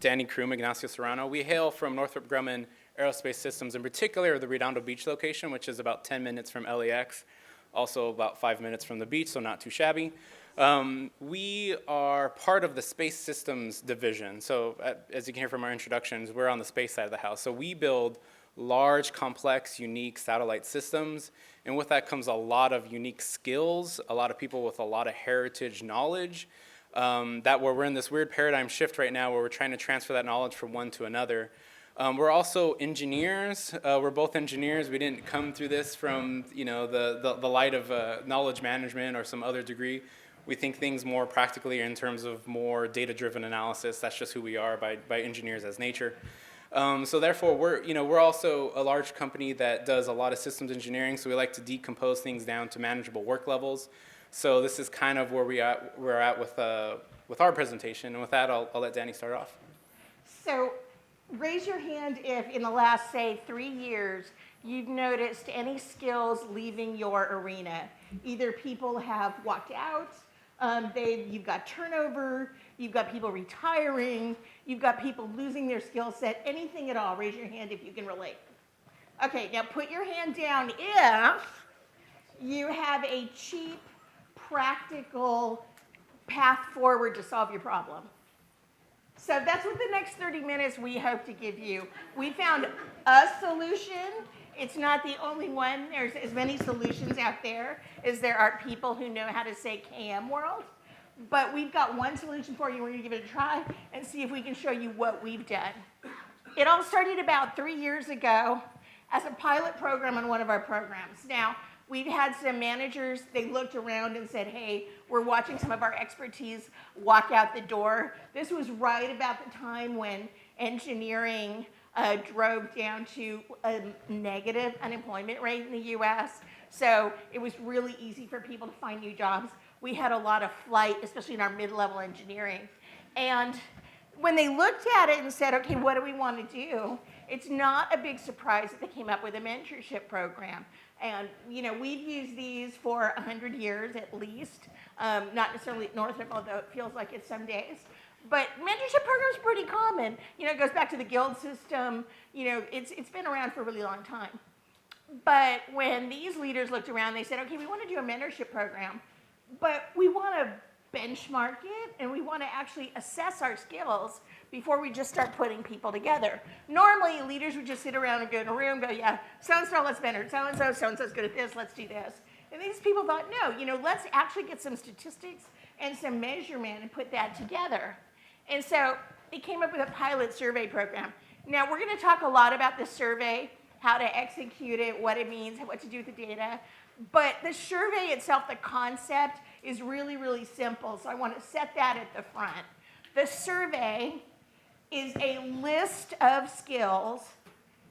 Dani, Crum, Ignacio, Serrano. We hail from Northrop Grumman Aerospace Systems, in particular the Redondo Beach location, which is about 10 minutes from LAX, also about 5 minutes from the beach, so not too shabby. We are part of the Space Systems division. So as you can hear from our introductions, we're on the space side of the house. So we build large, complex, unique satellite systems. And with that comes a lot of unique skills, a lot of people with a lot of heritage knowledge. We're in this weird paradigm shift right now where we're trying to transfer that knowledge from one to another. We're also engineers. We're both engineers. We didn't come through this from the light of knowledge management or some other degree. We think things more practically in terms of more data-driven analysis. That's just who we are by engineers as nature. So therefore, we're also a large company that does a lot of systems engineering. So we like to decompose things down to manageable work levels. So this is kind of where we're at with our presentation. And with that, I'll let Dani start off. So raise your hand if in the last, say, 3 years, you've noticed any skills leaving your arena. Either people have walked out, you've got turnover, you've got people retiring, you've got people losing their skill set, anything at all. Raise your hand if you can relate. Okay, now put your hand down if you have a cheap, practical path forward to solve your problem. So that's what the next 30 minutes we hope to give you. We found a solution. It's not the only one. There's as many solutions out there as there are people who know how to say KM world. But we've got one solution for you. We're going to give it a try and see if we can show you what we've done. It all started about 3 years ago as a pilot program on one of our programs. Now, we've had some managers, they looked around and said, hey, we're watching some of our expertise walk out the door. This was right about the time when engineering drove down to a negative unemployment rate in the US. So it was really easy for people to find new jobs. We had a lot of flight, especially in our mid-level engineering. And when they looked at it and said, okay, what do we want to do? It's not a big surprise that they came up with a mentorship program. And we've used these for 100 years at least, not necessarily at Northrop, although it feels like it some days. But mentorship programs are pretty common. It goes back to the guild system. It's been around for a really long time. But when these leaders looked around, they said, okay, we want to do a mentorship program, but we want to benchmark it, and we want to actually assess our skills before we just start putting people together. Normally, leaders would just sit around and go in a room, go, yeah, so-and-so, let's mentor so-and-so's good at this, let's do this. And these people thought, no, let's actually get some statistics and some measurement and put that together. And so they came up with a pilot survey program. Now, we're going to talk a lot about this survey, how to execute it, what it means, what to do with the data. But the survey itself, the concept, is really, really simple. So I want to set that at the front. The survey is a list of skills.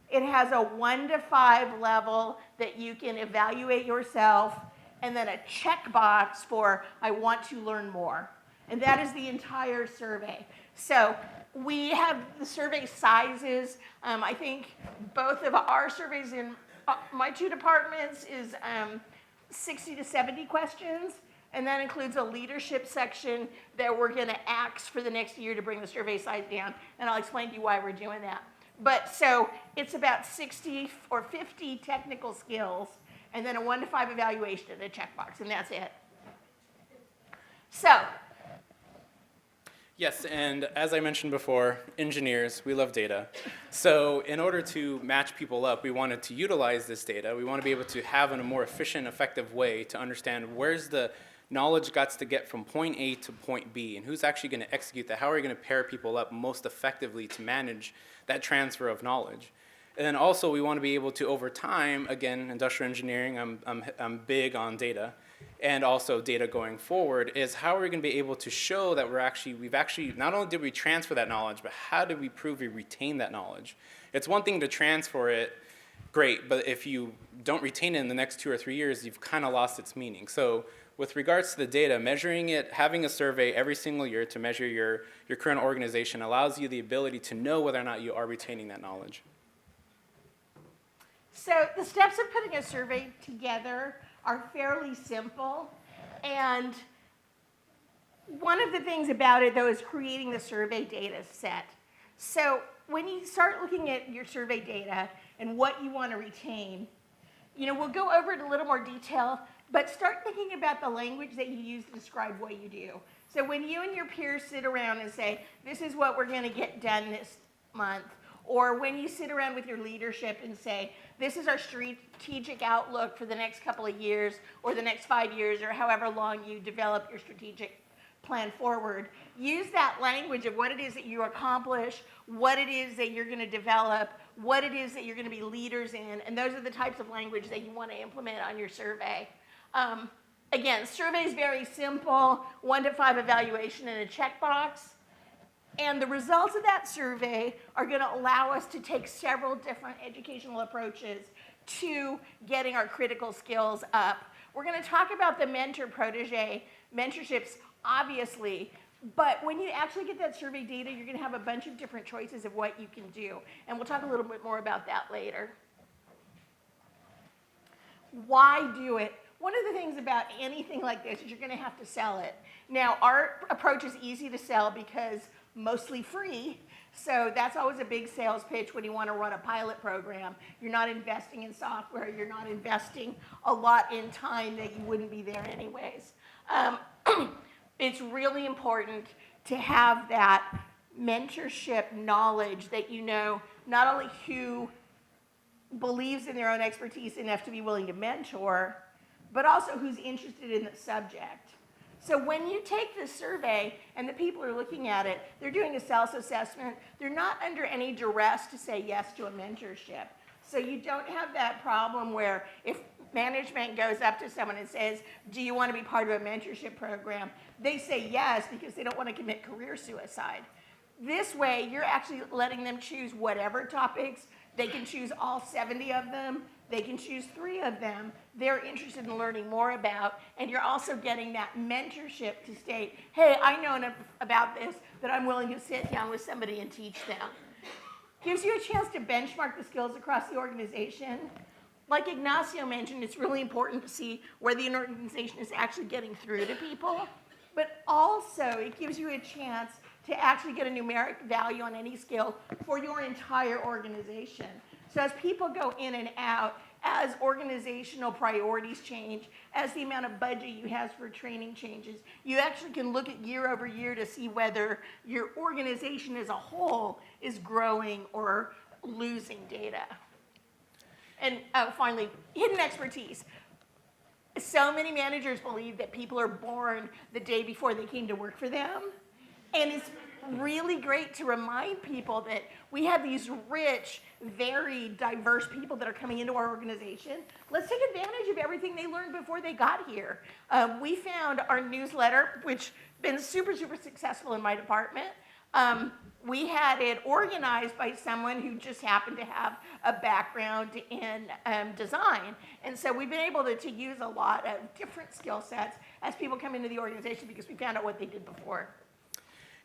It has a 1 to 5 level that you can evaluate yourself, and then a checkbox for I want to learn more. And that is the entire survey. So we have the survey sizes. I think both of our surveys in my 2 departments is 60 to 70 questions. And that includes a leadership section that we're going to axe for the next year to bring the survey size down. And I'll explain to you why we're doing that. But so it's about 60 or 50 technical skills, and then a 1 to 5 evaluation and a checkbox, and that's it. So. Yes, and as I mentioned before, engineers, we love data. So in order to match people up, we wanted to utilize this data. We want to be able to have in a more efficient, effective way to understand where's the knowledge got to get from point A to point B, and who's actually going to execute that? How are we going to pair people up most effectively to manage that transfer of knowledge? And then also we want to be able to, over time, again, industrial engineering, I'm big on data, and also data going forward, is how are we going to be able to show that we've actually, not only did we transfer that knowledge, but how did we prove we retain that knowledge? It's one thing to transfer it, great, but if you don't retain it in the next 2 or 3 years, you've kind of lost its meaning. So with regards to the data, measuring it, having a survey every single year to measure your current organization allows you the ability to know whether or not you are retaining that knowledge. So the steps of putting a survey together are fairly simple. And one of the things about it, though, is creating the survey data set. So when you start looking at your survey data and what you want to retain, we'll go over it in a little more detail, but start thinking about the language that you use to describe what you do. So when you and your peers sit around and say, this is what we're going to get done this month, or when you sit around with your leadership and say, this is our strategic outlook for the next couple of years, or the next 5 years, or however long you develop your strategic plan forward, use that language of what it is that you accomplish, what it is that you're going to develop, what it is that you're going to be leaders in, and those are the types of language that you want to implement on your survey. Again, survey is very simple, 1 to 5 evaluation and a checkbox. And the results of that survey are going to allow us to take several different educational approaches to getting our critical skills up. We're going to talk about the mentor-protege mentorships, obviously, but when you actually get that survey data, you're going to have a bunch of different choices of what you can do. And we'll talk a little bit more about that later. Why do it? One of the things about anything like this is you're going to have to sell it. Now, our approach is easy to sell because mostly free, so that's always a big sales pitch when you want to run a pilot program. You're not investing in software, you're not investing a lot in time that you wouldn't be there anyways. It's really important to have that mentorship knowledge that you know not only who believes in their own expertise enough to be willing to mentor, but also who's interested in the subject. So when you take this survey and the people are looking at it, they're doing a self-assessment. They're not under any duress to say yes to a mentorship. So you don't have that problem where if management goes up to someone and says, do you want to be part of a mentorship program? They say yes because they don't want to commit career suicide. This way, you're actually letting them choose whatever topics. They can choose all 70 of them. They can choose 3 of them they're interested in learning more about, and you're also getting that mentorship to state, hey, I know enough about this that I'm willing to sit down with somebody and teach them. Gives you a chance to benchmark the skills across the organization. Like Ignacio mentioned, it's really important to see whether an organization is actually getting through to people, but also it gives you a chance to actually get a numeric value on any skill for your entire organization. So as people go in and out, as organizational priorities change, as the amount of budget you have for training changes, you actually can look at year over year to see whether your organization as a whole is growing or losing data. And finally, hidden expertise. So many managers believe that people are born the day before they came to work for them. And it's really great to remind people that we have these rich, very diverse people that are coming into our organization. Let's take advantage of everything they learned before they got here. We found our newsletter, which has been super, super successful in my department. We had it organized by someone who just happened to have a background in design. And so we've been able to use a lot of different skill sets as people come into the organization because we found out what they did before.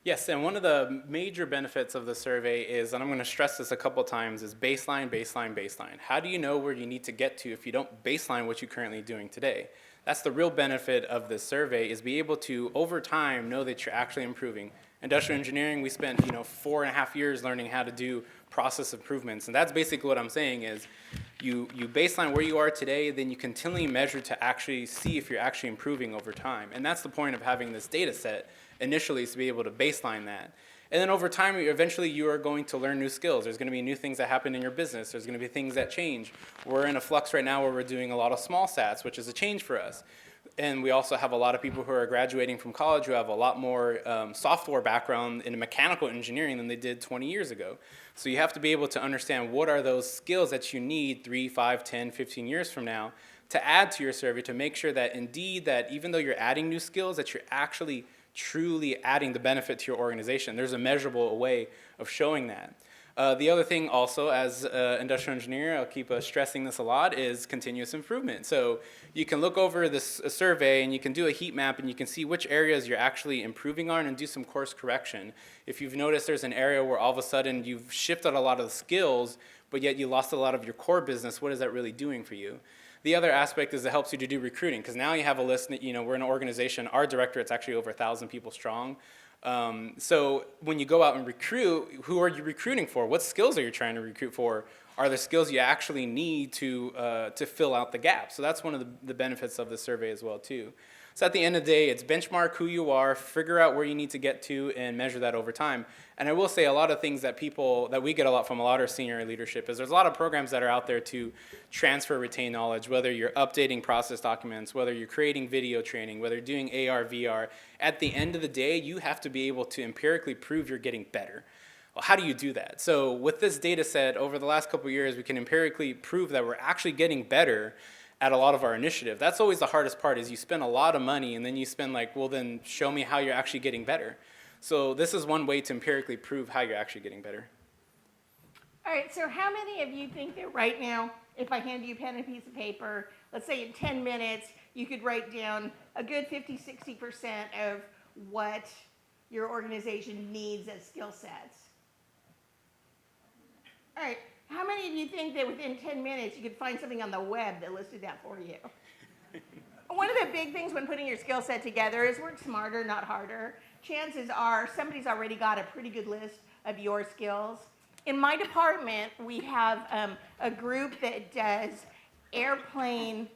Yes, and one of the major benefits of the survey is, and I'm going to stress this a couple times, is baseline, baseline, baseline. How do you know where you need to get to if you don't baseline what you're currently doing today? That's the real benefit of this survey, is be able to, over time, know that you're actually improving. Industrial engineering, we spent 4.5 years learning how to do process improvements, and that's basically what I'm saying is you baseline where you are today, then you continually measure to actually see if you're actually improving over time. And that's the point of having this data set initially, is to be able to baseline that. And then over time, eventually you are going to learn new skills. There's going to be new things that happen in your business. There's going to be things that change. We're in a flux right now where we're doing a lot of small sats, which is a change for us. And we also have a lot of people who are graduating from college who have a lot more software background in mechanical engineering than they did 20 years ago. So you have to be able to understand what are those skills that you need 3, 5, 10, 15 years from now to add to your survey to make sure that indeed that even though you're adding new skills, that you're actually truly adding the benefit to your organization. There's a measurable way of showing that. The other thing also, as an industrial engineer, I'll keep stressing this a lot, is continuous improvement. So you can look over this survey and you can do a heat map and you can see which areas you're actually improving on and do some course correction. If you've noticed there's an area where all of a sudden you've shifted a lot of the skills, but yet you lost a lot of your core business, what is that really doing for you? The other aspect is it helps you to do recruiting, because now you have a list, we're an organization, our directorate, it's actually over 1,000 people strong. So when you go out and recruit, who are you recruiting for? What skills are you trying to recruit for? Are the skills you actually need to fill out the gap? So that's one of the benefits of the survey as well too. So at the end of the day, it's benchmark who you are, figure out where you need to get to, and measure that over time. And I will say a lot of things that we get a lot from a lot of senior leadership is there's a lot of programs that are out there to transfer, retain knowledge, whether you're updating process documents, whether you're creating video training, whether you're doing AR, VR. At the end of the day, you have to be able to empirically prove you're getting better. Well, how do you do that? So with this data set, over the last couple of years, we can empirically prove that we're actually getting better at a lot of our initiative. That's always the hardest part, is you spend a lot of money and then you spend like, well, then show me how you're actually getting better. So this is one way to empirically prove how you're actually getting better. All right, so how many of you think that right now, if I hand you a pen and a piece of paper, let's say in 10 minutes, you could write down a good 50-60% of what your organization needs as skill sets? All right, how many of you think that within 10 minutes you could find something on the web that listed that for you? One of the big things when putting your skill set together is work smarter, not harder. Chances are somebody's already got a pretty good list of your skills. In my department, we have a group that does airplane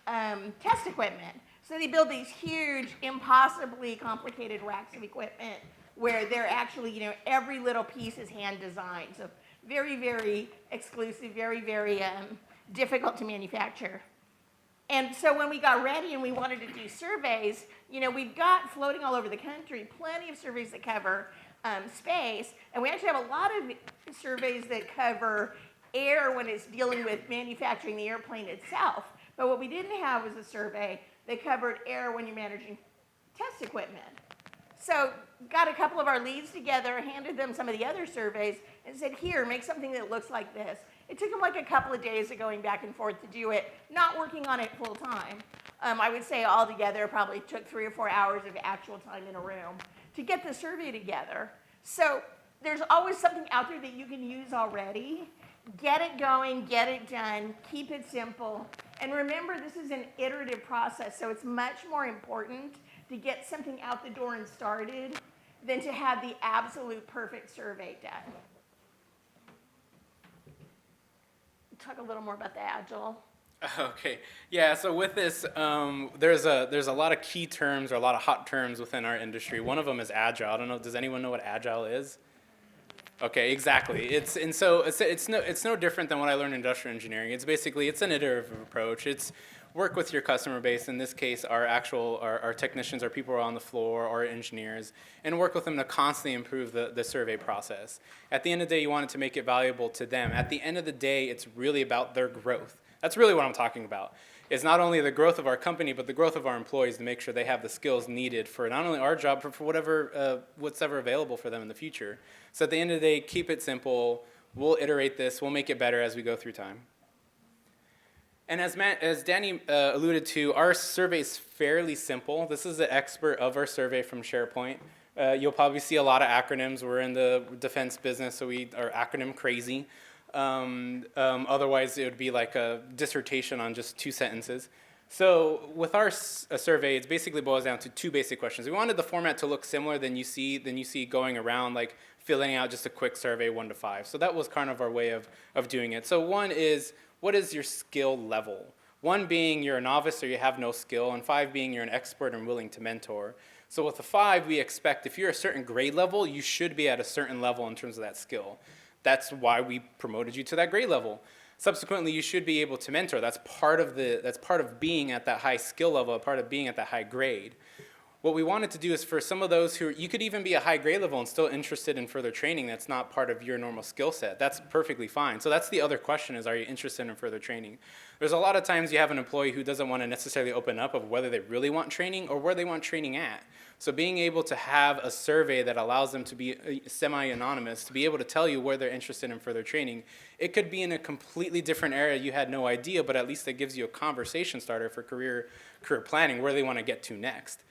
test equipment. So they build these huge, impossibly complicated racks of equipment where they're actually, every little piece is hand designed. So very, very exclusive, very, very difficult to manufacture. And so when we got ready and we wanted to do surveys, we've got floating all over the country plenty of surveys that cover space, and we actually have a lot of surveys that cover air when it's dealing with manufacturing the airplane itself. But what we didn't have was a survey that covered air when you're managing test equipment. So got a couple of our leads together, handed them some of the other surveys, and said, here, make something that looks like this. It took them like a couple of days of going back and forth to do it, not working on it full time. I would say altogether probably took 3 or 4 hours of actual time in a room to get the survey together. So there's always something out there that you can use already. Get it going, get it done, keep it simple. And remember, this is an iterative process, so it's much more important to get something out the door and started than to have the absolute perfect survey done. Talk a little more about the Agile. Okay, yeah, so with this, there's a lot of key terms or a lot of hot terms within our industry. One of them is Agile. I don't know, does anyone know what Agile is? Okay, exactly. It's no different than what I learned in industrial engineering. It's an iterative approach. It's work with your customer base. In this case, our technicians, our people who are on the floor, our engineers, and work with them to constantly improve the survey process. At the end of the day, you want it to make it valuable to them. At the end of the day, it's really about their growth. That's really what I'm talking about. It's not only the growth of our company, but the growth of our employees to make sure they have the skills needed for not only our job, but for what's ever available for them in the future. So at the end of the day, keep it simple. We'll iterate this. We'll make it better as we go through time. And as Dani alluded to, our survey is fairly simple. This is the expert of our survey from SharePoint. You'll probably see a lot of acronyms. We're in the defense business, so we are acronym crazy. Otherwise, it would be like a dissertation on just 2 sentences. So with our survey, it basically boils down to 2 basic questions. We wanted the format to look similar than you see going around, like filling out just a quick survey 1 to 5. So that was kind of our way of doing it. So 1 is, what is your skill level? 1 being you're a novice or you have no skill, and 5 being you're an expert and willing to mentor. So with the 5, we expect if you're a certain grade level, you should be at a certain level in terms of that skill. That's why we promoted you to that grade level. Subsequently, you should be able to mentor. That's part of being at that high skill level, part of being at that high grade. What we wanted to do is for some of those who, you could even be a high grade level and still interested in further training that's not part of your normal skill set. That's perfectly fine. So that's the other question is, are you interested in further training? There's a lot of times you have an employee who doesn't want to necessarily open up of whether they really want training or where they want training at. So being able to have a survey that allows them to be semi-anonymous, to be able to tell you where they're interested in further training, it could be in a completely different area you had no idea, but at least it gives you a conversation starter for career planning, where they want to get to next.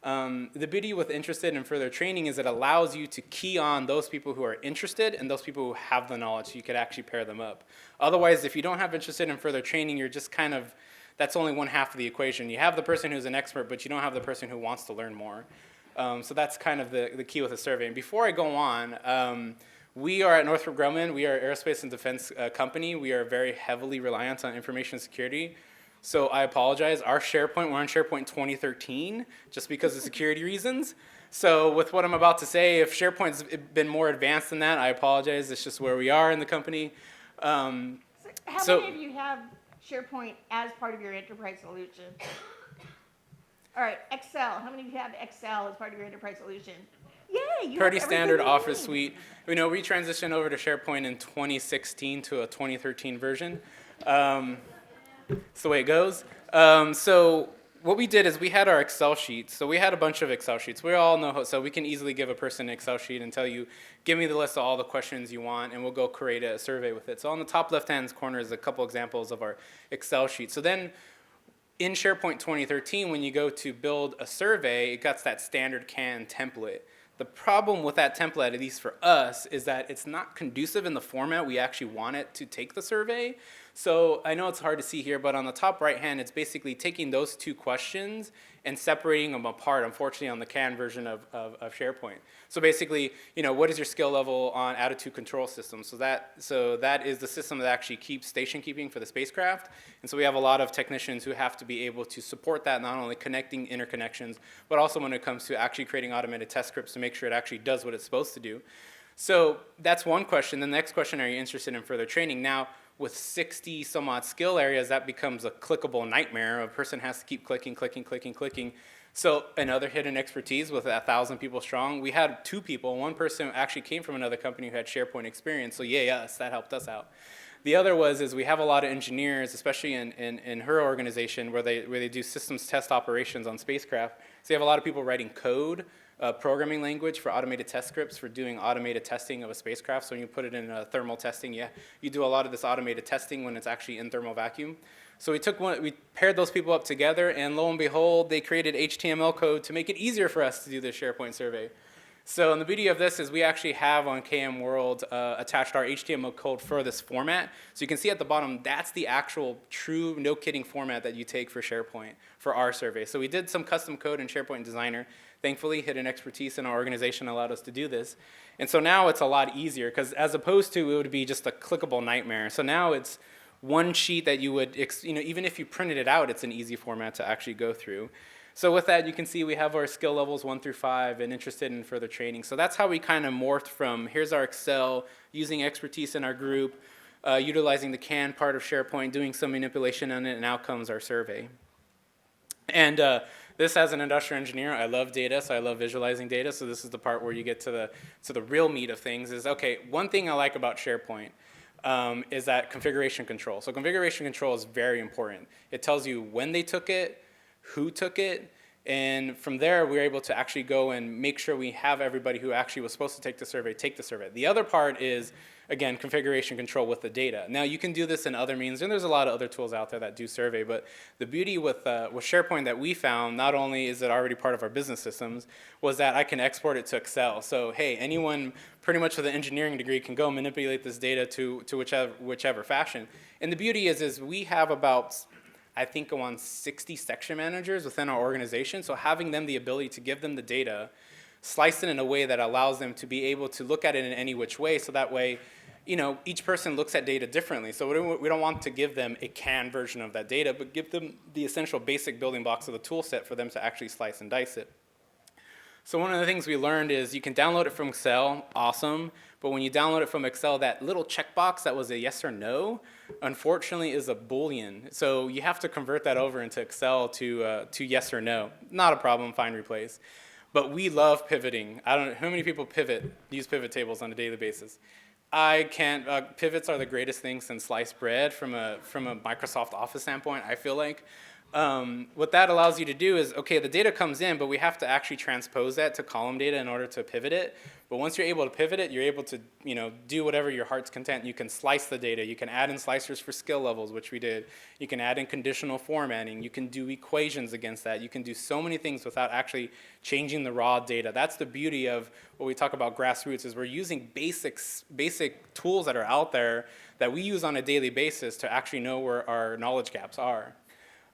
The beauty with interested in further training is it allows you to key on those people who are interested and those people who have the knowledge, so you could actually pair them up. Otherwise, if you don't have interested in further training, you're just kind of, that's only one half of the equation. You have the person who's an expert, but you don't have the person who wants to learn more. So that's kind of the key with the survey. And before I go on, we are at Northrop Grumman. We are an aerospace and defense company. We are very heavily reliant on information security. So I apologize. Our SharePoint, we're on SharePoint 2013 just because of security reasons. So with what I'm about to say, if SharePoint's been more advanced than that, I apologize. It's just where we are in the company. How many of you have SharePoint as part of your enterprise solution? All right, Excel. How many of you have Excel as part of your enterprise solution? Yay, you Pretty have standard everything you Office need. suite. We transitioned over to SharePoint in 2016 to a 2013 version. It's the way it goes. So what we did is we had our Excel sheets. So we had a bunch of Excel sheets. We all know how, so we can easily give a person an Excel sheet and tell you, give me the list of all the questions you want, and we'll go create a survey with it. So on the top left-hand corner is a couple examples of our Excel sheet. So then in SharePoint 2013, when you go to build a survey, it got that standard CAN template. The problem with that template, at least for us, is that it's not conducive in the format we actually want it to take the survey. So I know it's hard to see here, but on the top right hand, it's basically taking those two questions and separating them apart, unfortunately, on the CAN version of SharePoint. So basically, what is your skill level on attitude control system? So that is the system that actually keeps station keeping for the spacecraft. And so we have a lot of technicians who have to be able to support that, not only connecting interconnections, but also when it comes to actually creating automated test scripts to make sure it actually does what it's supposed to do. So that's one question. The next question, are you interested in further training? Now, with 60 some odd skill areas, that becomes a clickable nightmare. A person has to keep clicking. So another hidden expertise with 1,000 people strong. We had 2 people. One person actually came from another company who had SharePoint experience, so yay us, that helped us out. The other is we have a lot of engineers, especially in her organization, where they do systems test operations on spacecraft. So you have a lot of people writing code, programming language for automated test scripts for doing automated testing of a spacecraft. So when you put it in thermal testing, you do a lot of this automated testing when it's actually in thermal vacuum. So we paired those people up together, and lo and behold, they created HTML code to make it easier for us to do this SharePoint survey. So and the beauty of this is we actually have on KM World attached our HTML code for this format. So you can see at the bottom, that's the actual true, no kidding format that you take for SharePoint for our survey. So we did some custom code in SharePoint Designer. Thankfully, hidden expertise in our organization allowed us to do this. And so now it's a lot easier, because as opposed to it would be just a clickable nightmare. So now it's one sheet that you would, even if you printed it out, it's an easy format to actually go through. So with that, you can see we have our skill levels 1 through 5 and interested in further training. So that's how we kind of morphed from, here's our Excel, using expertise in our group, utilizing the CAN part of SharePoint, doing some manipulation on it, and out comes our survey. And this, as an industrial engineer, I love data, so I love visualizing data. So this is the part where you get to the real meat of things is, okay, one thing I like about SharePoint is that configuration control. So configuration control is very important. It tells you when they took it, who took it, and from there we're able to actually go and make sure we have everybody who actually was supposed to take the survey take the survey. The other part is, again, configuration control with the data. Now you can do this in other means, and there's a lot of other tools out there that do survey, but the beauty with SharePoint that we found, not only is it already part of our business systems, was that I can export it to Excel. So hey, anyone pretty much with an engineering degree can go manipulate this data to whichever fashion. And the beauty is we have about, I think, around 60 section managers within our organization. So having them the ability to give them the data, slice it in a way that allows them to be able to look at it in any which way, so that way, each person looks at data differently. So we don't want to give them a CAN version of that data, but give them the essential basic building blocks of the tool set for them to actually slice and dice it. So one of the things we learned is you can download it from Excel, awesome, but when you download it from Excel, that little checkbox that was a yes or no, unfortunately is a Boolean. So you have to convert that over into Excel to yes or no. Not a problem, find, replace. But we love pivoting. I don't know, how many people use pivot tables on a daily basis? I can't, pivots are the greatest thing since sliced bread from a Microsoft Office standpoint, I feel like. What that allows you to do is, okay, the data comes in, but we have to actually transpose that to column data in order to pivot it. But once you're able to pivot it, you're able to do whatever your heart's content. You can slice the data. You can add in slicers for skill levels, which we did. You can add in conditional formatting. You can do equations against that. You can do so many things without actually changing the raw data. That's the beauty of what we talk about Grassroots, is we're using basic tools that are out there that we use on a daily basis to actually know where our knowledge gaps are.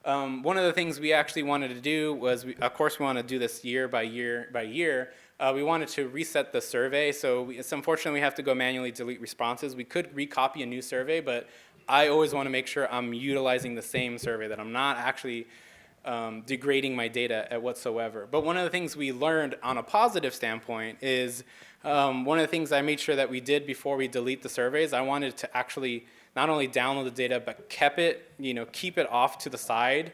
One of the things we actually wanted to do was, of course, we want to do this year by year by year. We wanted to reset the survey, so it's unfortunate we have to go manually delete responses. We could recopy a new survey, but I always want to make sure I'm utilizing the same survey, that I'm not actually degrading my data whatsoever. But one of the things we learned on a positive standpoint is one of the things I made sure that we did before we delete the surveys, I wanted to actually not only download the data, but keep it off to the side,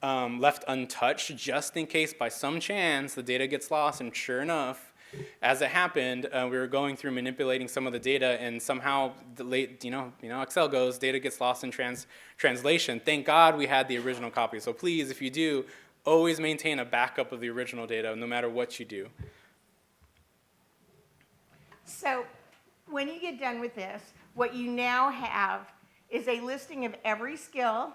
left untouched, just in case by some chance the data gets lost. And sure enough, as it happened, we were going through manipulating some of the data, and somehow Excel goes, data gets lost in translation. Thank God we had the original copy. So please, if you do, always maintain a backup of the original data, no matter what you do. So when you get done with this, what you now have is a listing of every skill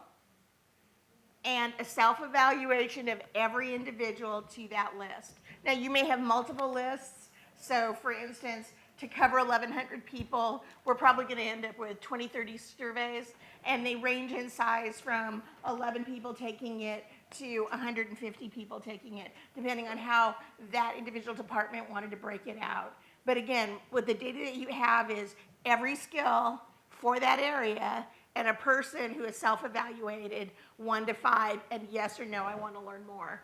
and a self-evaluation of every individual to that list. Now, you may have multiple lists. So, for instance, to cover 1,100 people, we're probably going to end up with 20, 30 surveys, and they range in size from 11 people taking it to 150 people taking it, depending on how that individual department wanted to break it out. But again, what the data that you have is every skill for that area and a person who is self-evaluated 1 to 5, and yes or no, I want to learn more.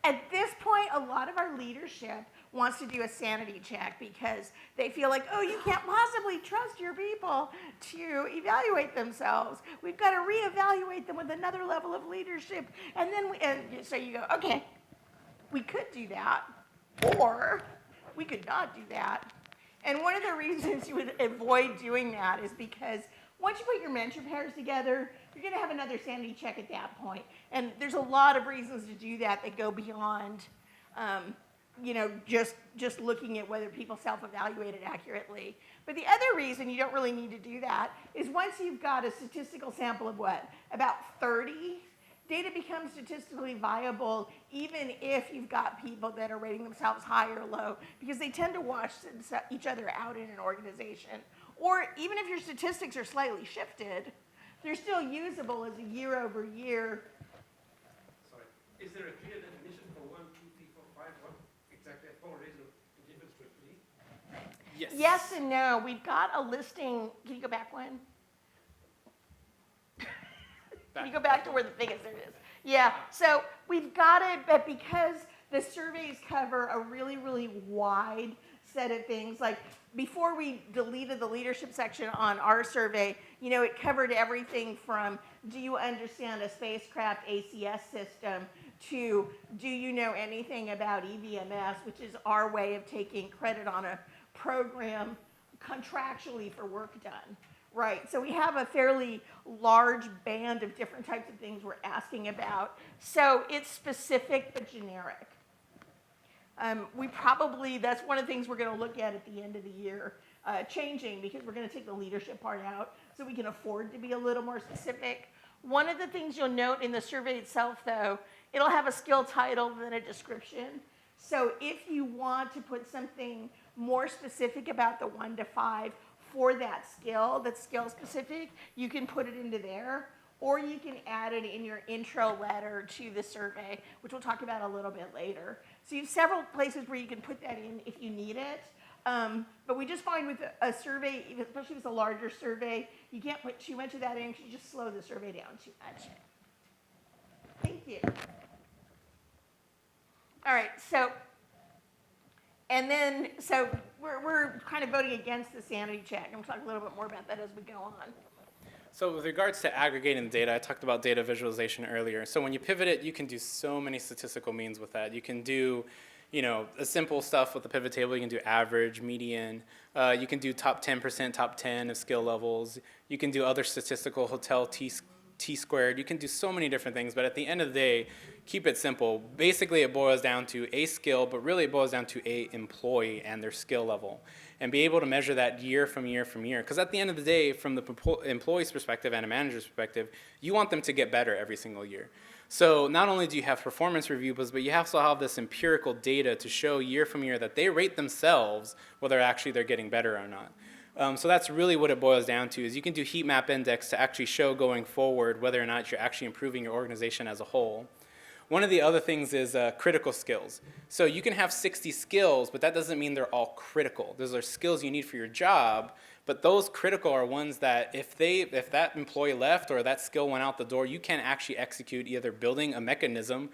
At this point, a lot of our leadership wants to do a sanity check because they feel like, oh, you can't possibly trust your people to evaluate themselves. We've got to reevaluate them with another level of leadership. And so you go, okay, we could do that, or we could not do that. And one of the reasons you would avoid doing that is because once you put your mentor pairs together, you're going to have another sanity check at that point. And there's a lot of reasons to do that that go beyond, just looking at whether people self-evaluated accurately. But the other reason you don't really need to do that is once you've got a statistical sample of about 30, data becomes statistically viable even if you've got people that are rating themselves high or low, because they tend to wash each other out in an organization. Or even if your statistics are slightly shifted, they're still usable as a year over year. Sorry. Is there a clear definition for 1, 2, 3, 4, 5? What exactly? 4 is the difference to 3? Yes. Yes and no. We've got a listing. Can you go back one? Can you go back to where the thing is? There it is. Yeah. So we've got it, but because the surveys cover a really, really wide set of things, like before we deleted the leadership section on our survey, it covered everything from do you understand a spacecraft ACS system to do you know anything about EVMS, which is our way of taking credit on a program contractually for work done. Right, so we have a fairly large band of different types of things we're asking about. So it's specific but generic. That's one of the things we're going to look at the end of the year, changing, because we're going to take the leadership part out so we can afford to be a little more specific. One of the things you'll note in the survey itself, though, it'll have a skill title than a description. So if you want to put something more specific about the 1 to 5 for that skill, that's skill specific, you can put it into there, or you can add it in your intro letter to the survey, which we'll talk about a little bit later. So you have several places where you can put that in if you need it. But we just find with a survey, especially if it's a larger survey, you can't put too much of that in because you just slow the survey down too much. Thank you. All right, so we're kind of voting against the sanity check, and we'll talk a little bit more about that as we go on. So with regards to aggregating the data, I talked about data visualization earlier. So when you pivot it, you can do so many statistical means with that. You can do, a simple stuff with the pivot table. You can do average, median. You can do top 10%, top 10 of skill levels. You can do other statistical hotel T-squared. You can do so many different things, but at the end of the day, keep it simple. Basically, it boils down to a skill, but really it boils down to a employee and their skill level, and be able to measure that year from year from year. Because at the end of the day, from the employee's perspective and a manager's perspective, you want them to get better every single year. So not only do you have performance reviews, but you also have this empirical data to show year from year that they rate themselves whether actually they're getting better or not. So that's really what it boils down to, is you can do heat map index to actually show going forward whether or not you're actually improving your organization as a whole. One of the other things is critical skills. So you can have 60 skills, but that doesn't mean they're all critical. Those are skills you need for your job, but those critical are ones that if that employee left or that skill went out the door, you can actually execute either building a mechanism,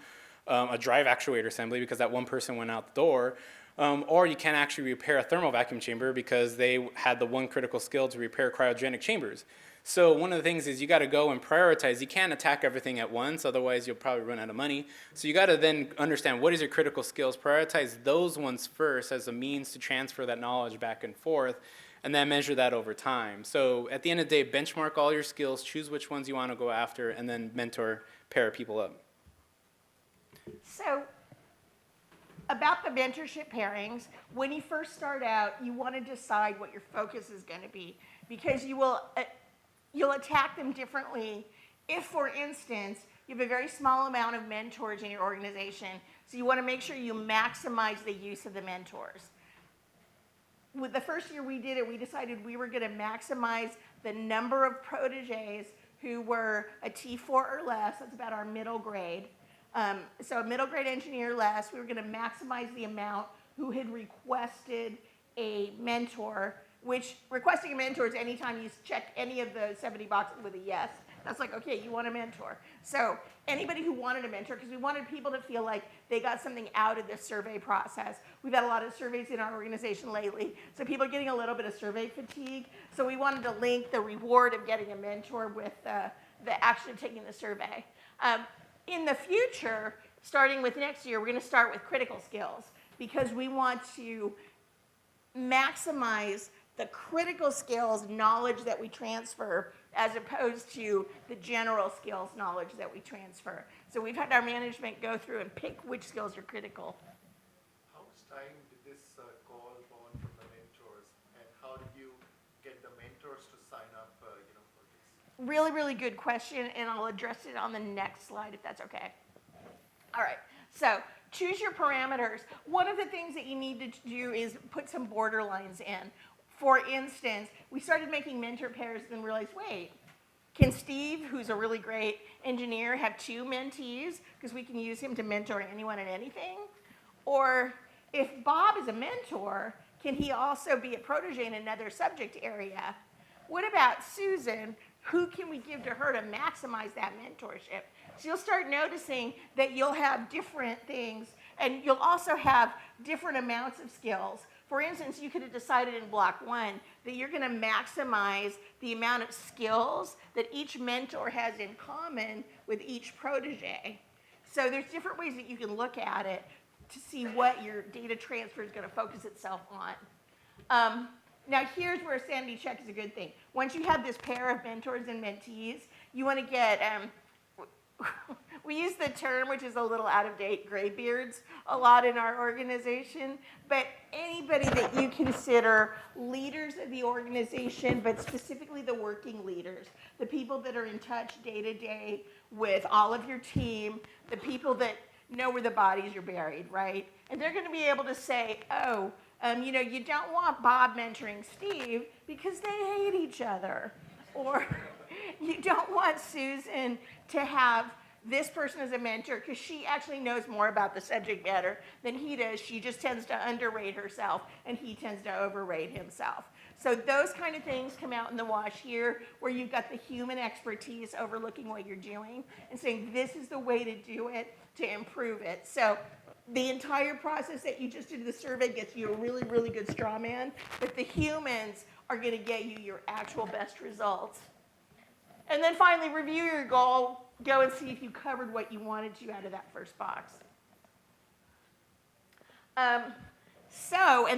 a drive actuator assembly because that one person went out the door, or you can actually repair a thermal vacuum chamber because they had the one critical skill to repair cryogenic chambers. So one of the things is you got to go and prioritize. You can't attack everything at once, otherwise you'll probably run out of money. So you got to then understand what is your critical skills, prioritize those ones first as a means to transfer that knowledge back and forth, and then measure that over time. So at the end of the day, benchmark all your skills, choose which ones you want to go after, and then mentor, pair people up. So about the mentorship pairings, when you first start out, you want to decide what your focus is going to be, because you'll attack them differently if, for instance, you have a very small amount of mentors in your organization, so you want to make sure you maximize the use of the mentors. With the first year we did it, we decided we were going to maximize the number of proteges who were a T4 or less. That's about our middle grade. So a middle grade engineer less. We were going to maximize the amount who had requested a mentor, which requesting a mentor is anytime you check any of the 70 boxes with a yes. That's like, okay, you want a mentor. So anybody who wanted a mentor, because we wanted people to feel like they got something out of this survey process. We've had a lot of surveys in our organization lately, so people are getting a little bit of survey fatigue. So we wanted to link the reward of getting a mentor with the action of taking the survey. In the future, starting with next year, we're going to start with critical skills, because we want to maximize the critical skills knowledge that we transfer as opposed to the general skills knowledge that we transfer. So we've had our management go through and pick which skills are critical. How much time did this call go on from the mentors, and how did you get the mentors to sign up for this? Really, really good question, and I'll address it on the next slide if that's okay. All right, so choose your parameters. One of the things that you need to do is put some borderlines in. For instance, we started making mentor pairs and then realized, wait, can Steve, who's a really great engineer, have 2 mentees? Because we can use him to mentor anyone and anything. Or if Bob is a mentor, can he also be a protege in another subject area? What about Susan? Who can we give to her to maximize that mentorship? So you'll start noticing that you'll have different things, and you'll also have different amounts of skills. For instance, you could have decided in block 1 that you're going to maximize the amount of skills that each mentor has in common with each protege. So there's different ways that you can look at it to see what your data transfer is going to focus itself on. Now here's where a sanity check is a good thing. Once you have this pair of mentors and mentees, you want to get, we use the term, which is a little out of date, graybeards, a lot in our organization, but anybody that you consider leaders of the organization, but specifically the working leaders, the people that are in touch day to day with all of your team, the people that know where the bodies are buried, right? And they're going to be able to say, oh, you don't want Bob mentoring Steve because they hate each other. Or you don't want Susan to have this person as a mentor because she actually knows more about the subject matter than he does. She just tends to underrate herself and he tends to overrate himself. So those kind of things come out in the wash here, where you've got the human expertise overlooking what you're doing and saying this is the way to do it to improve it. So the entire process that you just did the survey gets you a really, really good straw man, but the humans are going to get you your actual best results. And then finally, review your goal. Go and see if you covered what you wanted to out of that first box. And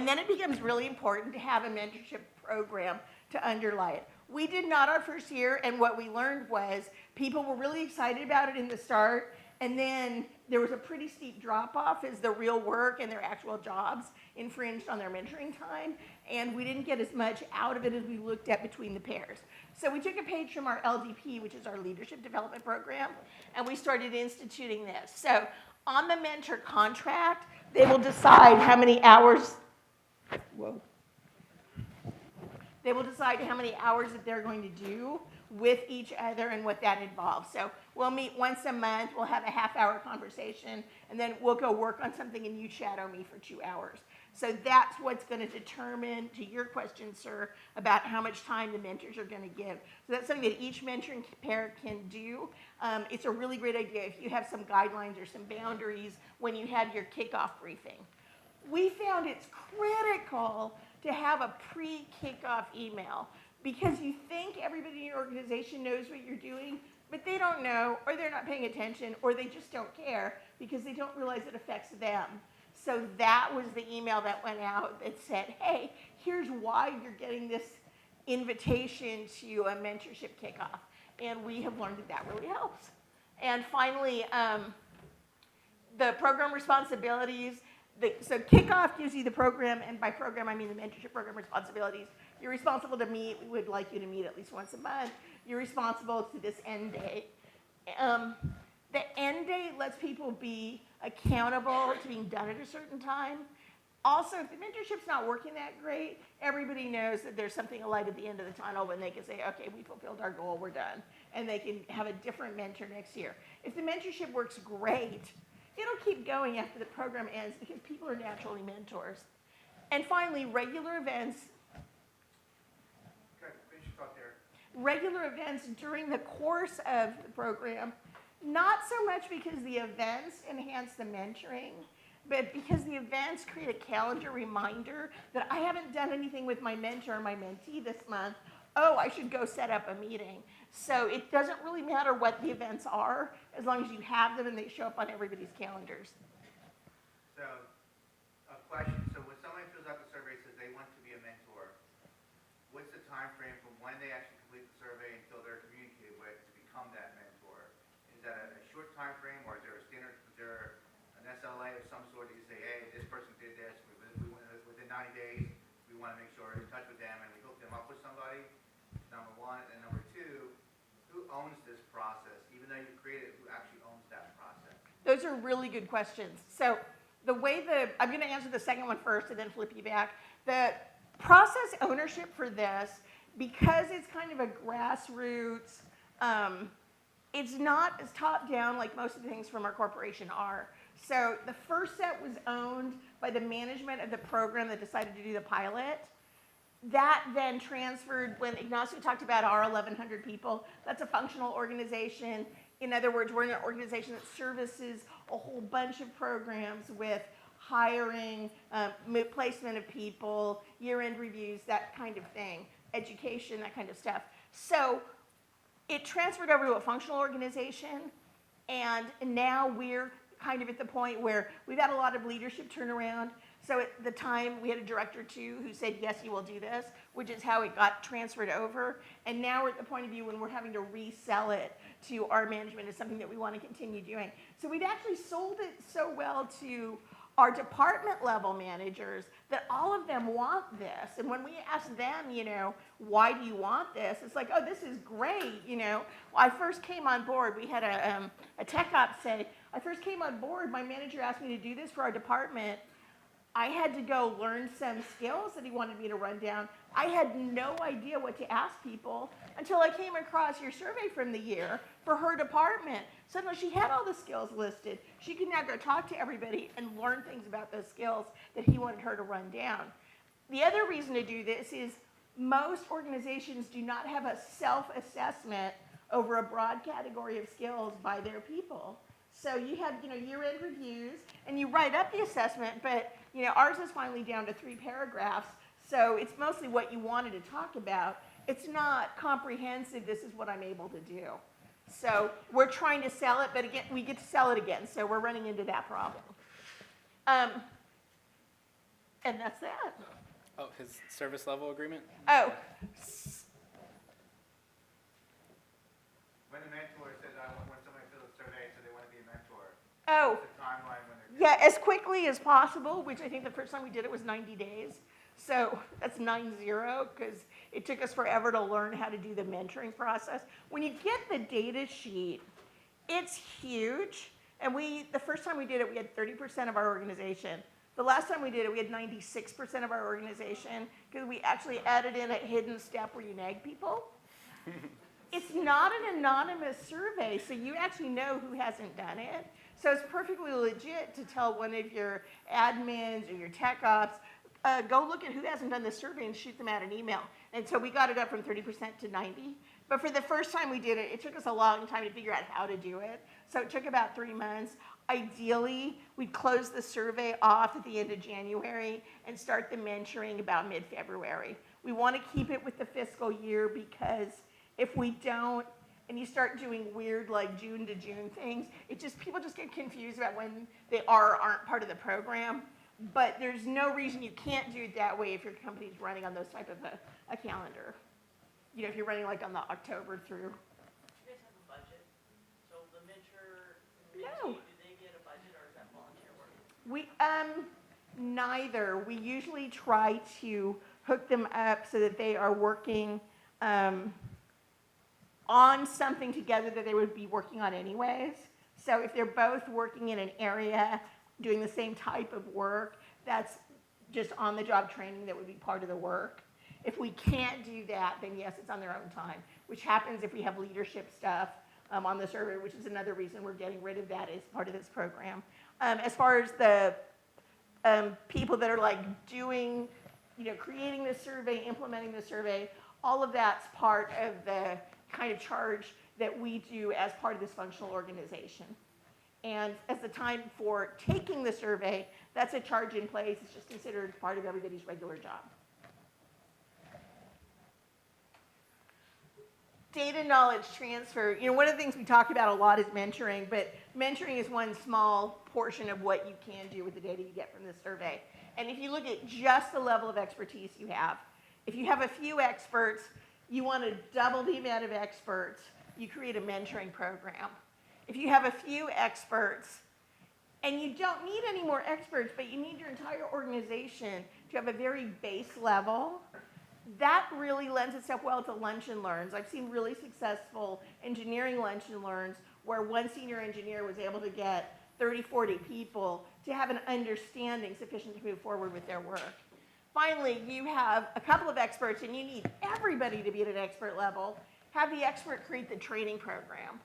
then it becomes really important to have a mentorship program to underlie it. We did not our first year, and what we learned was people were really excited about it in the start, and then there was a pretty steep drop-off as the real work and their actual jobs infringed on their mentoring time, and we didn't get as much out of it as we looked at between the pairs. So we took a page from our LDP, which is our Leadership Development Program, and we started instituting this. So on the mentor contract, they will decide how many hours, They will decide how many hours that they're going to do with each other and what that involves. So we'll meet once a month, we'll have a half-hour conversation, and then we'll go work on something and you shadow me for 2 hours. So that's what's going to determine, to your question, sir, about how much time the mentors are going to give. So that's something that each mentoring pair can do. It's a really great idea if you have some guidelines or some boundaries when you have your kickoff briefing. We found it's critical to have a pre-kickoff email because you think everybody in your organization knows what you're doing, but they don't know, or they're not paying attention, or they just don't care because they don't realize it affects them. So that was the email that went out that said, hey, here's why you're getting this invitation to a mentorship kickoff. And we have learned that that really helps. And finally, the program responsibilities. So kickoff gives you the program, and by program I mean the mentorship program responsibilities. You're responsible to meet. We would like you to meet at least once a month. You're responsible to this end date. The end date lets people be accountable to being done at a certain time. Also, if the mentorship's not working that great, everybody knows that there's something a light at the end of the tunnel when they can say, okay, we fulfilled our goal, we're done. And they can have a different mentor next year. If the mentorship works great, it'll keep going after the program ends because people are naturally mentors. And finally, regular events. Okay, finish your thought there. Regular events during the course of the program, not so much because the events enhance the mentoring, but because the events create a calendar reminder that I haven't done anything with my mentor or my mentee this month. Oh, I should go set up a meeting. So it doesn't really matter what the events are, as long as you have them and they show up on everybody's calendars. So, a question. So when somebody fills out the survey and says they want to be a mentor, what's the time frame from when they actually complete the survey until they're communicated with to become that mentor? Is that a short time frame, or is there a standard, is there an SLA of some sort that you say, hey, this person did this, within 90 days, we want to make sure we're in touch with them and we hook them up with somebody? Number one. And number two, who owns this process? Even though you create it, who actually owns that process? Those are really good questions. So the way I'm going to answer the second one first and then flip you back. The process ownership for this, because it's kind of a grassroots, it's not as top down like most of the things from our corporation are. So the first set was owned by the management of the program that decided to do the pilot. That then transferred when Ignacio talked about our 1,100 people. That's a functional organization. In other words, we're an organization that services a whole bunch of programs with hiring, placement of people, year-end reviews, that kind of thing, education, that kind of stuff. So it transferred over to a functional organization, and now we're kind of at the point where we've had a lot of leadership turnaround. So at the time, we had a director too who said, yes, you will do this, which is how it got transferred over. And now we're at the point of view when we're having to resell it to our management as something that we want to continue doing. So we've actually sold it so well to our department level managers that all of them want this. And when we ask them, why do you want this? It's like, oh, this is great. When I first came on board, we had a tech op say, I first came on board, my manager asked me to do this for our department. I had to go learn some skills that he wanted me to run down. I had no idea what to ask people until I came across your survey from the year for her department. Suddenly she had all the skills listed. She could now go talk to everybody and learn things about those skills that he wanted her to run down. The other reason to do this is most organizations do not have a self-assessment over a broad category of skills by their people. So you have, year-end reviews, and you write up the assessment, but, ours is finally down to 3 paragraphs, so it's mostly what you wanted to talk about. It's not comprehensive, this is what I'm able to do. So we're trying to sell it, but again, we get to sell it again, so we're running into that problem. And that's that. Oh, his service level agreement? Oh, When the mentor says, when somebody fills a survey and says they want to be a mentor, oh. what's the timeline when they're Yeah, as quickly as possible, which I think the first time we did it was 90 days. So that's 90, because it took us forever to learn how to do the mentoring process. When you get the data sheet, it's huge. And the first time we did it, we had 30% of our organization The last time we did it, we had 96% of our organization, because we actually added in a hidden step where you nag people. It's not an anonymous survey, so you actually know who hasn't done it. So it's perfectly legit to tell one of your admins or your tech ops, go look at who hasn't done this survey and shoot them out an email. And so we got it up from 30% to 90. But for the first time we did it, it took us a long time to figure out how to do it. So it took about 3 months. Ideally, we'd close the survey off at the end of January and start the mentoring about mid-February. We want to keep it with the fiscal year, because if we don't, and you start doing weird like June to June things, people just get confused about when they are or aren't part of the program. But there's no reason you can't do it that way if your company's running on those type of a calendar. You know, if you're running like on the October through. Do you guys have a budget? So the mentee, No. do they get a budget, or is that volunteer work? We, neither. We usually try to hook them up so that they are working on something together that they would be working on anyways. So if they're both working in an area, doing the same type of work, that's just on-the-job training that would be part of the work. If we can't do that, then yes, it's on their own time, which happens if we have leadership stuff on the survey, which is another reason we're getting rid of that as part of this program. As far as the people that are like doing, you know, creating the survey, implementing the survey, all of that's part of the kind of charge that we do as part of this functional organization. And as the time for taking the survey, that's a charge in place. It's just considered part of everybody's regular job. Data knowledge transfer. You know, one of the things we talk about a lot is mentoring, but mentoring is one small portion of what you can do with the data you get from this survey. And if you look at just the level of expertise you have, if you have a few experts, you want to double the amount of experts, you create a mentoring program. If you have a few experts, and you don't need any more experts, but you need your entire organization to have a very base level, that really lends itself well to lunch and learns. I've seen really successful engineering lunch and learns where one senior engineer was able to get 30, 40 people to have an understanding sufficient to move forward with their work. Finally, you have a couple of experts and you need everybody to be at an expert level. Have the expert create the training program.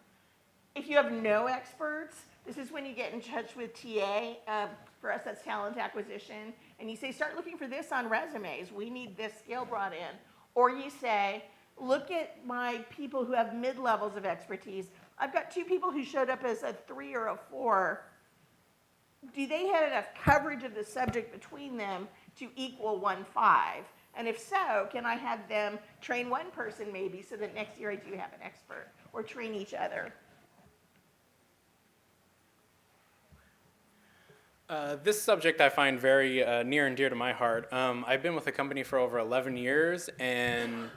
If you have no experts, this is when you get in touch with TA. For us, that's talent acquisition. And you say, start looking for this on resumes. We need this skill brought in. Or you say, look at my people who have mid-levels of expertise. I've got 2 people who showed up as a 3 or a 4. Do they have enough coverage of the subject between them to equal 1.5? And if so, can I have them train one person maybe so that next year I do have an expert, or train each other? This subject I find very near and dear to my heart. I've been with the company for over 11 years, and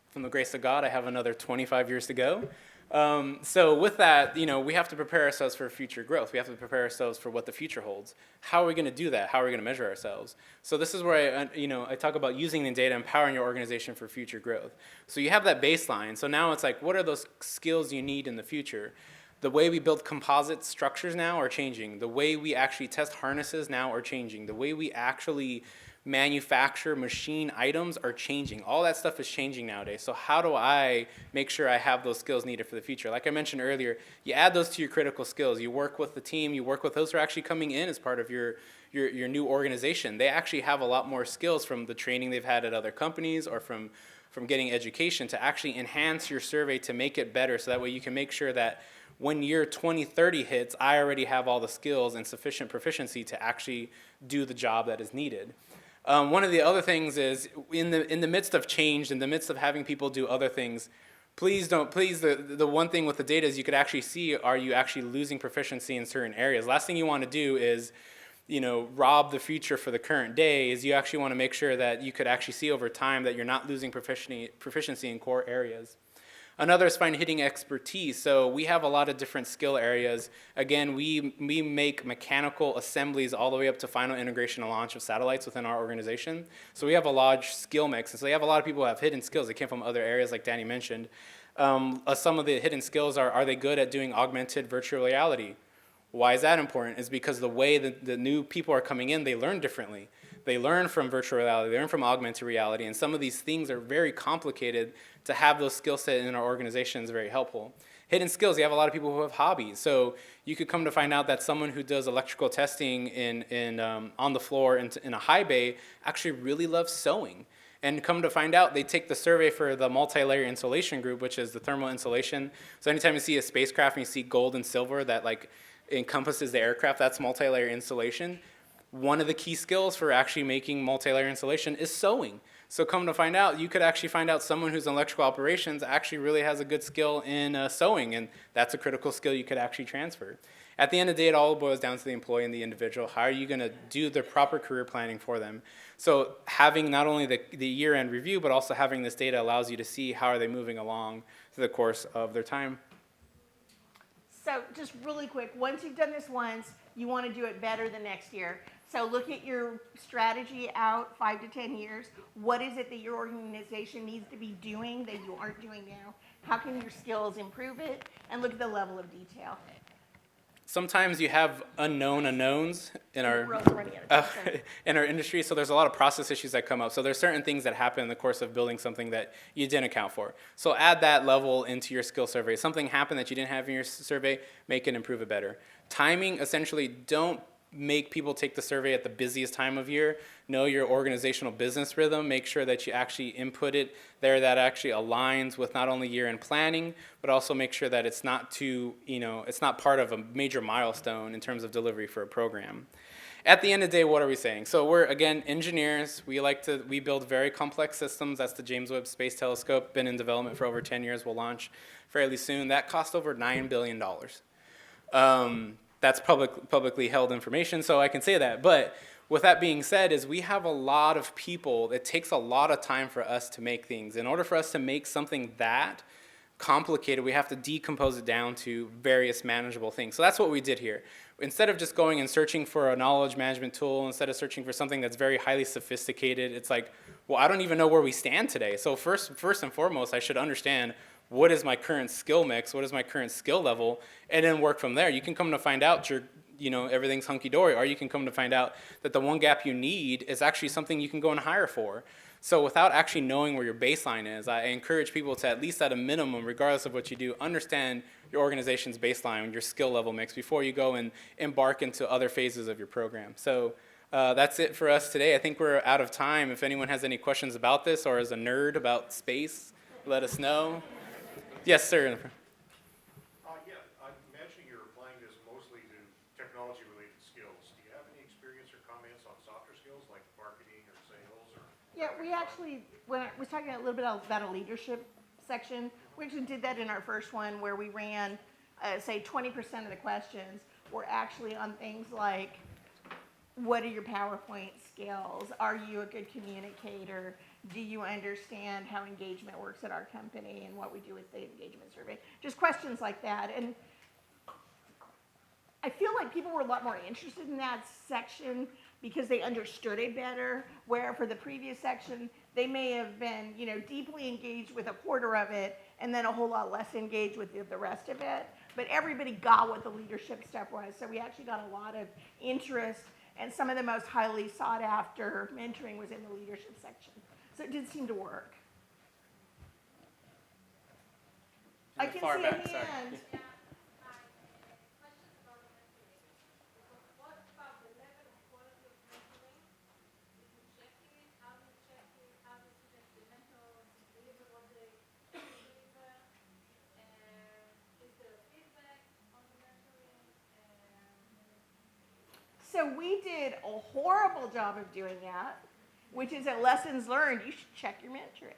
from the grace of God, I have another 25 years to go. So with that, you know, we have to prepare ourselves for future growth. We have to prepare ourselves for what the future holds. How are we going to do that? How are we going to measure ourselves? So this is where I talk about using the data, empowering your organization for future growth. So you have that baseline. So now it's like, what are those skills you need in the future? The way we build composite structures now are changing. The way we actually test harnesses now are changing. The way we actually manufacture machine items are changing. All that stuff is changing nowadays. So how do I make sure I have those skills needed for the future? Like I mentioned earlier, you add those to your critical skills. You work with the team. You work with those who are actually coming in as part of your new organization. They actually have a lot more skills from the training they've had at other companies or from getting education to actually enhance your survey to make it better, so that way you can make sure that when year 2030 hits, I already have all the skills and sufficient proficiency to actually do the job that is needed. One of the other things is in the midst of change, in the midst of having people do other things, the one thing with the data is you could actually see, are you actually losing proficiency in certain areas? Last thing you want to do is, rob the future for the current day. Is you actually want to make sure that you could actually see over time that you're not losing proficiency in core areas. Another is find hitting expertise. So we have a lot of different skill areas. Again, we make mechanical assemblies all the way up to final integration and launch of satellites within our organization. So we have a large skill mix. And so you have a lot of people who have hidden skills. They came from other areas like Dani mentioned. Some of the hidden skills are they good at doing augmented virtual reality? Why is that important? Is because the way that the new people are coming in, they learn differently. They learn from virtual reality, they learn from augmented reality, and some of these things are very complicated. To have those skill set in our organization is very helpful. Hidden skills, you have a lot of people who have hobbies. So you could come to find out that someone who does electrical testing on the floor in a high bay actually really loves sewing. And come to find out, they take the survey for the multi-layer insulation group, which is the thermal insulation. So anytime you see a spacecraft and you see gold and silver that like encompasses the aircraft, that's multi-layer insulation. One of the key skills for actually making multi-layer insulation is sewing. So come to find out, you could actually find out someone who's in electrical operations actually really has a good skill in sewing, and that's a critical skill you could actually transfer. At the end of the day, it all boils down to the employee and the individual. How are you going to do the proper career planning for them? So having not only the year-end review, but also having this data allows you to see how are they moving along through the course of their time. So just really quick, once you've done this once, you want to do it better the next year. So look at your strategy out 5 to 10 years. What is it that your organization needs to be doing that you aren't doing now? How can your skills improve it? And look at the level of detail. Sometimes you have unknown unknowns in our We're also running out of time, so- in our industry, so there's a lot of process issues that come up. So there's certain things that happen in the course of building something that you didn't account for. So add that level into your skill survey. Something happened that you didn't have in your survey, make it improve it better. Timing, essentially, don't make people take the survey at the busiest time of year. Know your organizational business rhythm. Make sure that you actually input it there that actually aligns with not only year-end planning, but also make sure that it's not too, it's not part of a major milestone in terms of delivery for a program. At the end of the day, what are we saying? So we're, again, engineers. We build very complex systems. That's the James Webb Space Telescope, been in development for over 10 years. We'll launch fairly soon. That cost over $9 billion. That's publicly held information, so I can say that. But with that being said, is we have a lot of people. It takes a lot of time for us to make things. In order for us to make something that complicated, we have to decompose it down to various manageable things. So that's what we did here. Instead of just going and searching for a knowledge management tool, instead of searching for something that's very highly sophisticated, it's like, well, I don't even know where we stand today. So first and foremost, I should understand what is my current skill mix, what is my current skill level, and then work from there. You can come to find out everything's hunky-dory, or you can come to find out that the one gap you need is actually something you can go and hire for. So without actually knowing where your baseline is, I encourage people to, at least at a minimum, regardless of what you do, understand your organization's baseline, your skill level mix, before you go and embark into other phases of your program. So that's it for us today. I think we're out of time. If anyone has any questions about this, or is a nerd about space, let us know. Yes, sir. Yeah, I'm imagining you're applying this mostly to technology-related skills. Do you have any experience or comments on softer skills like marketing or sales or? Yeah, we actually, when I was talking a little bit about a leadership section, we actually did that in our first one where we ran, say 20% of the questions were actually on things like, what are your PowerPoint skills? Are you a good communicator? Do you understand how engagement works at our company and what we do with the engagement survey? Just questions like that. And I feel like people were a lot more interested in that section because they understood it better, where for the previous section, they may have been, deeply engaged with a quarter of it and then a whole lot less engaged with the rest of it. But everybody got what the leadership step was. So we actually got a lot of interest, and some of the most highly sought after mentoring was in the leadership section. So it did seem to work. I can see a hand. So we did a horrible job of doing that, which is at lessons learned, you should check your mentoring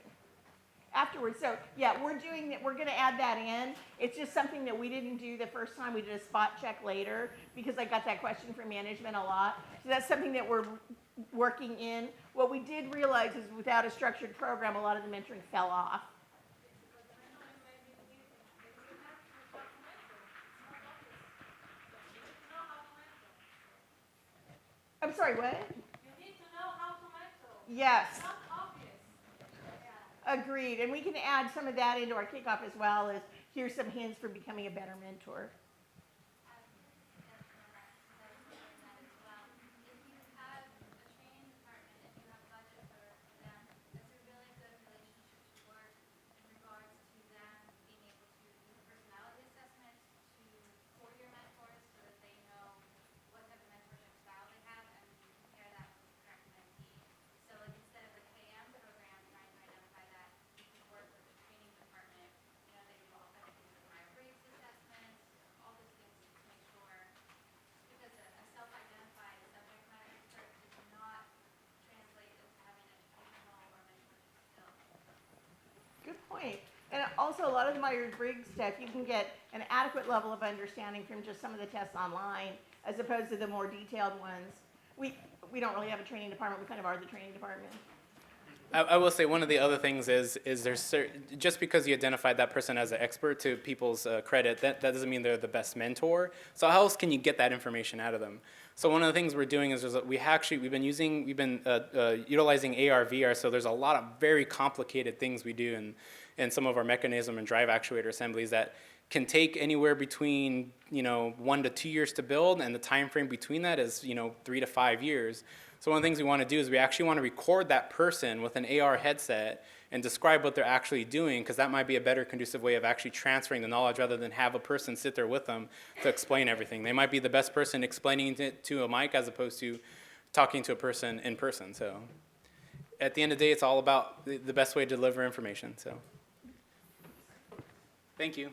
afterwards. So yeah, we're doing that. We're going to add that in. It's just something that we didn't do the first time. We did a spot check later because I got that question from management a lot. So that's something that we're working in. What we did realize is without a structured program, a lot of the mentoring fell off. I'm sorry, what? You need to know how to mentor. Yes. Not obvious. Agreed. And we can add some of that into our kickoff as well as here's some hints for becoming a better mentor. also a lot of the Myers-Briggs stuff, you can get an adequate level of understanding from just some of the tests online, as opposed to the more detailed ones. We don't really have a training department, we kind of are the training department. I will say one of the other things is there's just because you identified that person as an expert, to people's credit, that doesn't mean they're the best mentor. So how else can you get that information out of them? So one of the things we're doing is we've been utilizing AR/VR. So there's a lot of very complicated things we do in some of our mechanism and drive actuator assemblies that can take anywhere between 1 to 2 years to build, and the time frame between that is 3 to 5 years. So one of the things we want to do is we actually want to record that person with an AR headset and describe what they're actually doing, because that might be a better conducive way of actually transferring the knowledge rather than have a person sit there with them to explain everything. They might be the best person explaining it to a mic as opposed to talking to a person in person. So at the end of the day, it's all about the best way to deliver information. So thank you.